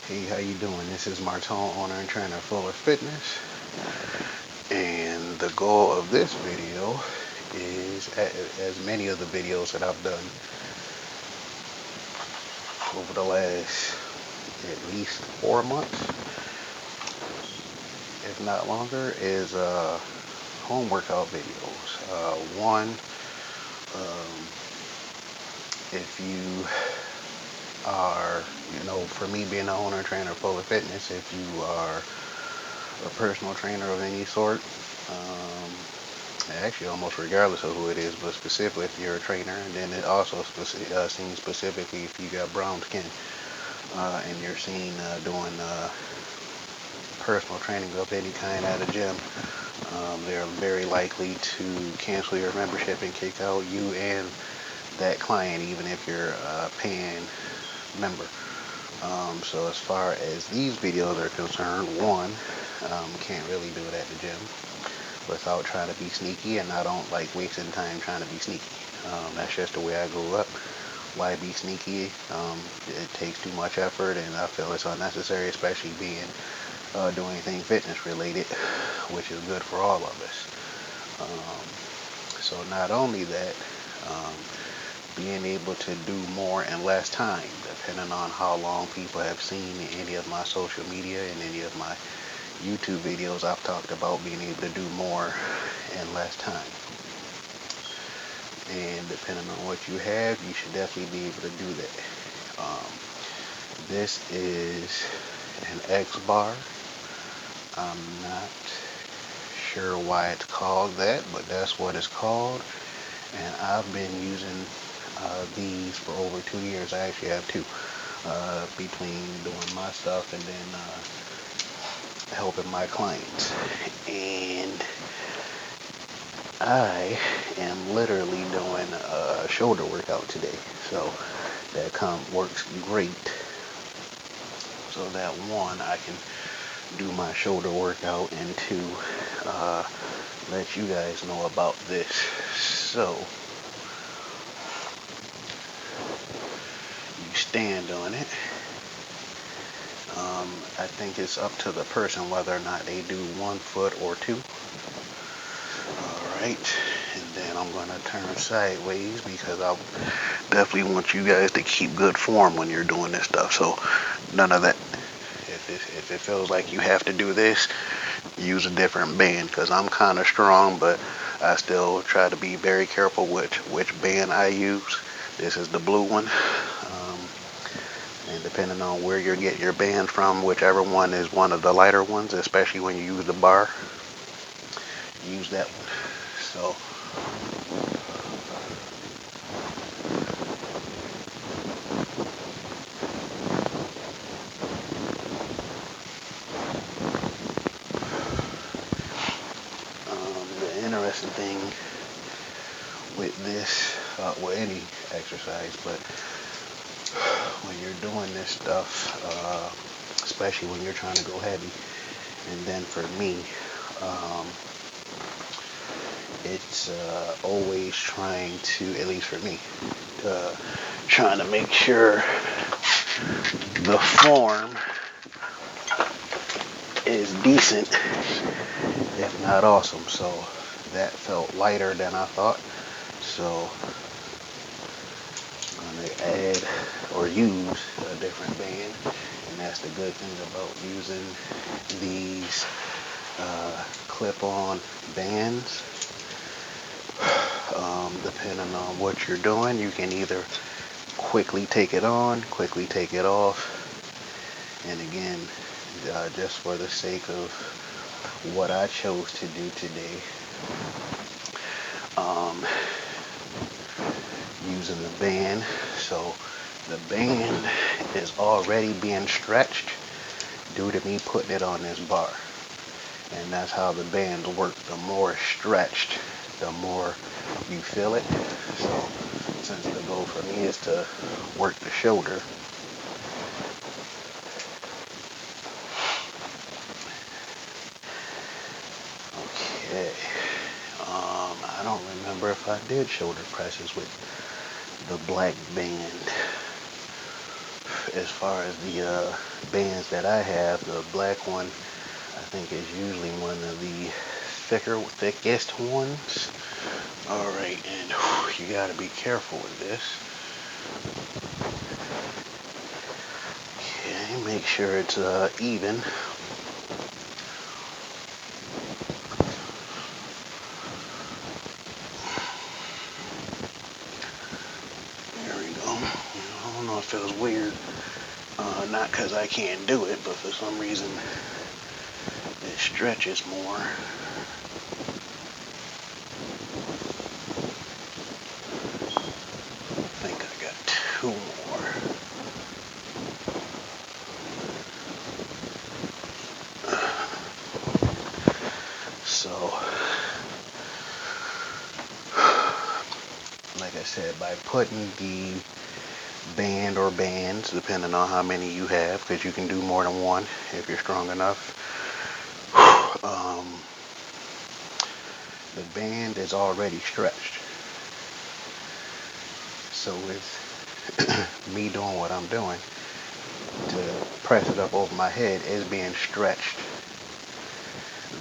Hey, how you doing? This is Martin, owner and trainer of Fuller Fitness, and the goal of this video is, as many of the videos that I've done over the last at least 4 months, if not longer, is home workout videos. One, if you are, for me being the owner and trainer of Fuller Fitness, if you are a personal trainer of any sort, actually almost regardless of who it is, but specifically if you're a trainer, and then it also seen specifically if you got brown skin and you're seen doing personal training of any kind at a gym, they're very likely to cancel your membership and kick out you and that client, even if you're a paying member. So as far as these videos are concerned, one, can't really do it at the gym without trying to be sneaky, and I don't like wasting time trying to be sneaky. That's just the way I grew up. Why be sneaky? It takes too much effort, and I feel it's unnecessary, especially being doing anything fitness related, which is good for all of us. So not only that, being able to do more in less time, depending on how long people have seen any of my social media and any of my YouTube videos, I've talked about being able to do more in less time. And depending on what you have, you should definitely be able to do that. This is an Xbar. I'm not sure why it's called that, but that's what it's called. And I've been using these for over 2 years. I actually have two, between doing my stuff and then helping my clients. And I am literally doing a shoulder workout today, so that works great. So that one, I can do my shoulder workout, and two, let you guys know about this. So you stand on it. I think it's up to the person whether or not they do 1 foot or two. Alright, and then I'm going to turn sideways because I definitely want you guys to keep good form when you're doing this stuff. So none of that. If it feels like you have to do this, use a different band, because I'm kind of strong, but I still try to be very careful which band I use. This is the blue one. And depending on where you're getting your band from, whichever one is one of the lighter ones, especially when you use the bar, use that one. So the interesting thing with this, with any exercise, but when you're doing this stuff, especially when you're trying to go heavy, and then for me, it's always trying to, at least for me, trying to make sure the form is decent, if not awesome. So that felt lighter than I thought. So I'm going to add or use a different band, and that's the good thing about using these clip-on bands. Depending on what you're doing, you can either quickly take it on, quickly take it off, and again, just for the sake of what I chose to do today, using the band. So the band is already being stretched due to me putting it on this bar, and that's how the bands work. The more stretched, the more you feel it. So since the goal for me is to work the shoulder, okay. I don't remember if I did shoulder presses with the black band. as far as the bands that I have, the black one I think is usually one of the thickest ones. Alright, and you gotta be careful with this. Okay, make sure it's even. There we go. I don't know, it feels weird. Not because I can't do it, but for some reason it stretches more. I think I got 2 more. So, like I said, by putting the band or bands, depending on how many you have, because you can do more than one if you're strong enough. The band is already stretched. So with me doing what I'm doing to press it up over my head is being stretched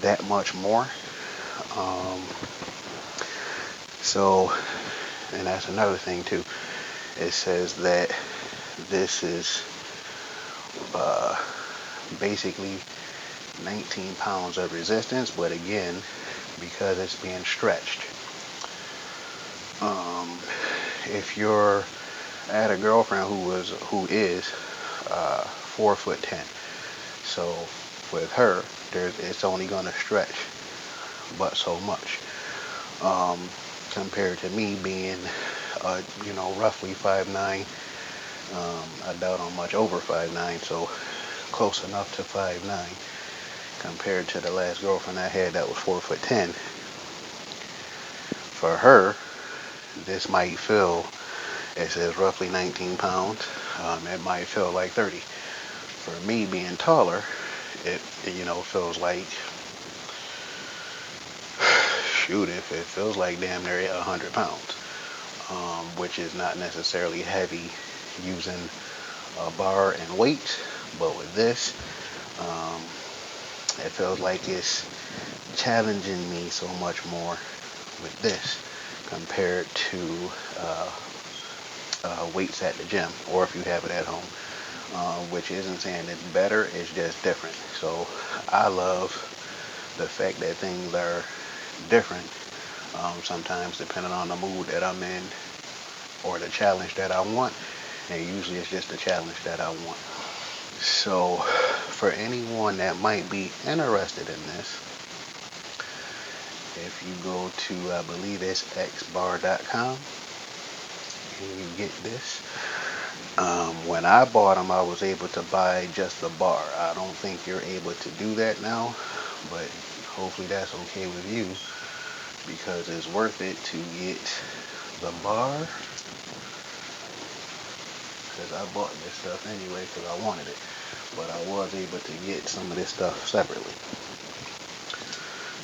that much more. So, and that's another thing too. It says that this is basically 19 pounds of resistance, but again, because it's being stretched. If you're, I had a girlfriend who is 4'10", so with her, it's only going to stretch but so much. Compared to me being, roughly 5'9", I doubt I'm much over 5'9", so close enough to 5'9", compared to the last girlfriend I had that was 4'10". For her, this might feel, it says roughly 19 pounds. It might feel like 30. For me being taller, it feels like, shoot, if it feels like damn near 100 pounds, which is not necessarily heavy using a bar and weight, but with this, it feels like it's challenging me so much more with this compared to weights at the gym, or if you have it at home, which isn't saying it's better, it's just different. So I love the fact that things are different, sometimes depending on the mood that I'm in or the challenge that I want, and usually it's just the challenge that I want. So for anyone that might be interested in this, if you go to, I believe it's Xbar.com, and you get this. When I bought them, I was able to buy just the bar. I don't think you're able to do that now, but hopefully that's okay with you, because it's worth it to get the bar, because I bought this stuff anyway because I wanted it, but I was able to get some of this stuff separately.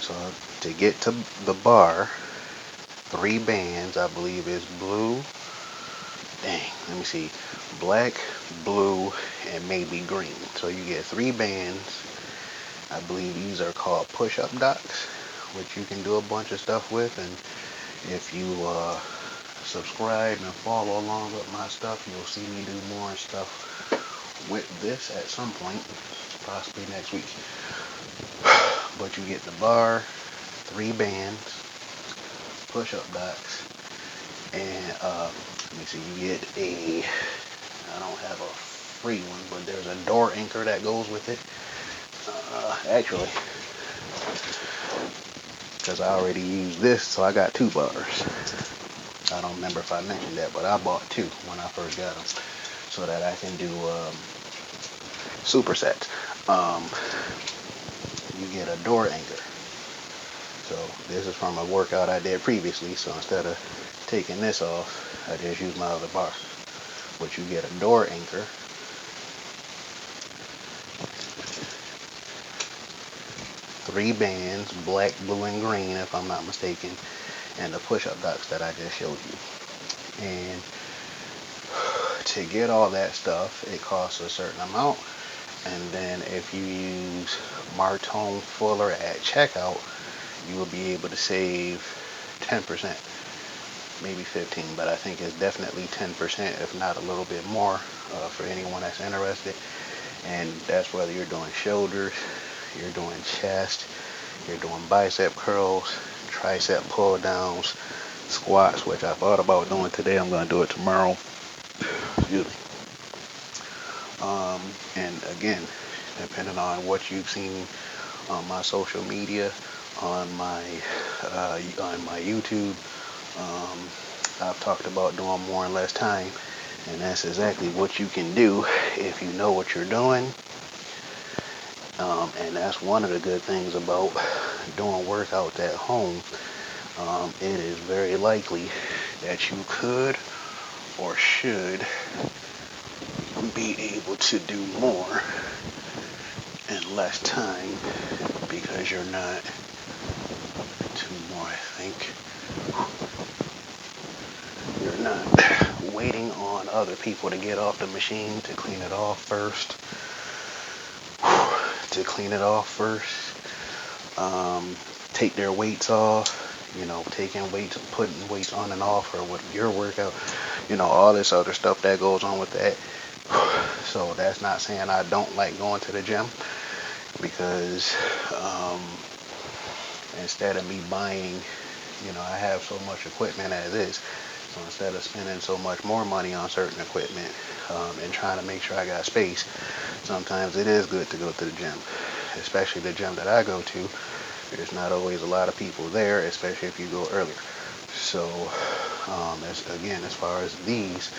So to get to the bar, 3 bands, I believe is blue, let me see, black, blue, and maybe green. So you get 3 bands. I believe these are called push-up docks, which you can do a bunch of stuff with. And if you subscribe and follow along with my stuff, you'll see me do more stuff with this at some point, possibly next week. But you get the bar, 3 bands, push-up docks, and let me see, you get I don't have a free one, but there's a door anchor that goes with it. Actually, because I already used this, so I got 2 bars. I don't remember if I mentioned that, but I bought 2 when I first got them, so that I can do supersets. You get a door anchor. So this is from a workout I did previously, so instead of taking this off, I just use my other bar. But you get a door anchor, 3 bands, black, blue, and green, if I'm not mistaken, and the push-up docks that I just showed you. And to get all that stuff, it costs a certain amount. And then if you use Martone Fuller at checkout, you will be able to save 10%, maybe 15, but I think it's definitely 10%, if not a little bit more, for anyone that's interested. And that's whether you're doing shoulders, you're doing chest, you're doing bicep curls, tricep pull downs, squats, which I thought about doing today. I'm going to do it tomorrow. Excuse me. And again, depending on what you've seen on my social media, on my YouTube, I've talked about doing more in less time, and that's exactly what you can do if you know what you're doing. And that's one of the good things about doing workouts at home. It is very likely that you could or should be able to do more in less time, because you're not you're not waiting on other people to get off the machine to clean it off first. Take their weights off, taking weights, putting weights on and off, or with your workout, all this other stuff that goes on with that. So that's not saying I don't like going to the gym, because instead of me buying, I have so much equipment as is. So instead of spending so much more money on certain equipment, and trying to make sure I got space, sometimes it is good to go to the gym. Especially the gym that I go to, there's not always a lot of people there, especially if you go earlier. So, as far as these,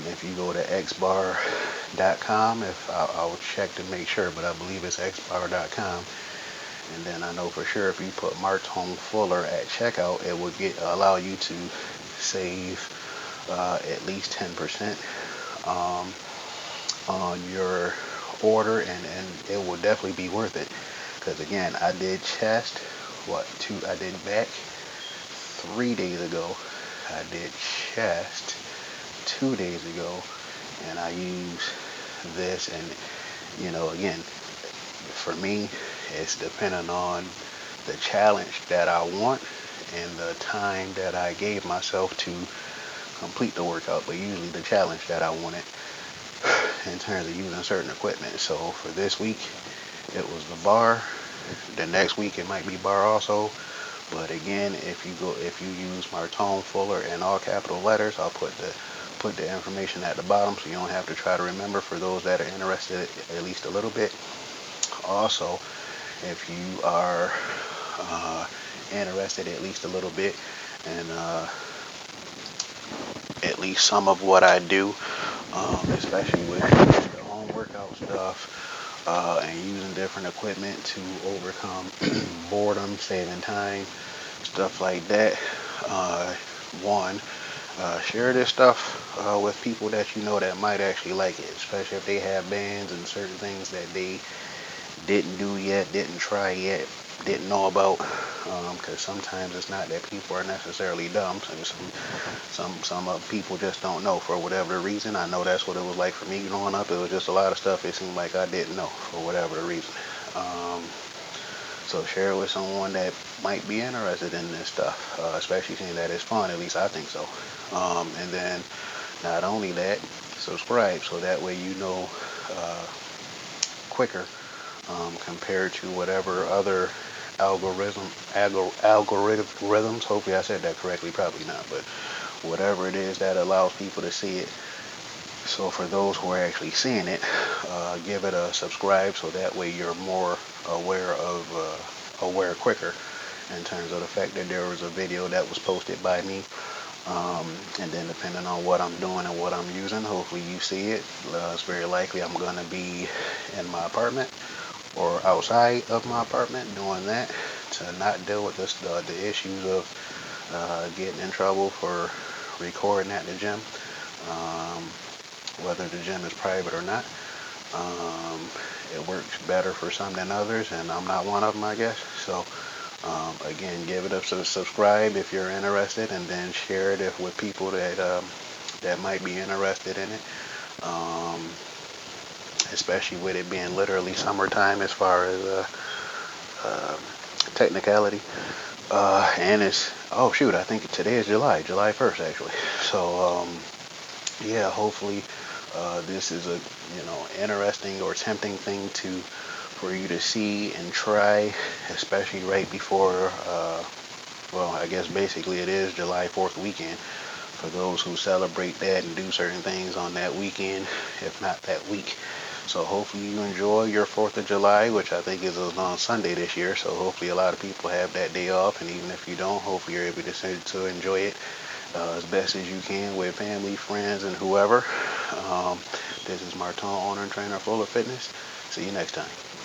if you go to Xbar.com, I'll check to make sure, but I believe it's Xbar.com. And then I know for sure if you put Martone Fuller at checkout, it will allow you to save at least 10% on your order, and it will definitely be worth it. Because again, I did chest, I did back 3 days ago. I did chest 2 days ago, and I use this, and again, for me, it's depending on the challenge that I want and the time that I gave myself to complete the workout, but usually the challenge that I wanted in terms of using certain equipment. So for this week, it was the bar. The next week it might be bar also. But again, if you use Martone Fuller in all capital letters, I'll put the information at the bottom so you don't have to try to remember, for those that are interested at least a little bit. Also, if you are interested at least a little bit and at least some of what I do, especially with the home workout stuff, and using different equipment to overcome boredom, saving time, stuff like that. Share this stuff with people that you know that might actually like it, especially if they have bands and certain things that they didn't do yet, didn't try yet, didn't know about, because sometimes it's not that people are necessarily dumb. Some people just don't know for whatever reason. I know that's what it was like for me growing up. It was just a lot of stuff it seemed like I didn't know for whatever reason. So share it with someone that might be interested in this stuff, especially seeing that it's fun. At least I think so. And then not only that, subscribe so that way quicker, compared to whatever other algorithms, hopefully I said that correctly, probably not, but whatever it is that allows people to see it. So for those who are actually seeing it, give it a subscribe so that way you're more aware quicker, in terms of the fact that there was a video that was posted by me. And then depending on what I'm doing and what I'm using, hopefully you see it. It's very likely I'm going to be in my apartment or outside of my apartment doing that, to not deal with the issues of getting in trouble for recording at the gym, whether the gym is private or not. It works better for some than others, and I'm not one of them, I guess. So again, give it a subscribe if you're interested, and then share it with people that that might be interested in it. Especially with it being literally summertime as far as uh, technicality. And it's, oh shoot, I think today is July 1st actually. So yeah, hopefully this is a interesting or tempting thing for you to see and try, especially right before well, I guess basically it is July 4th weekend for those who celebrate that and do certain things on that weekend, if not that week. So hopefully you enjoy your 4th of July, which I think is on Sunday this year. So hopefully a lot of people have that day off. And even if you don't, hopefully you're able to enjoy it as best as you can with family, friends, and whoever. This is Martin, owner and trainer of Fuller Fitness. See you next time.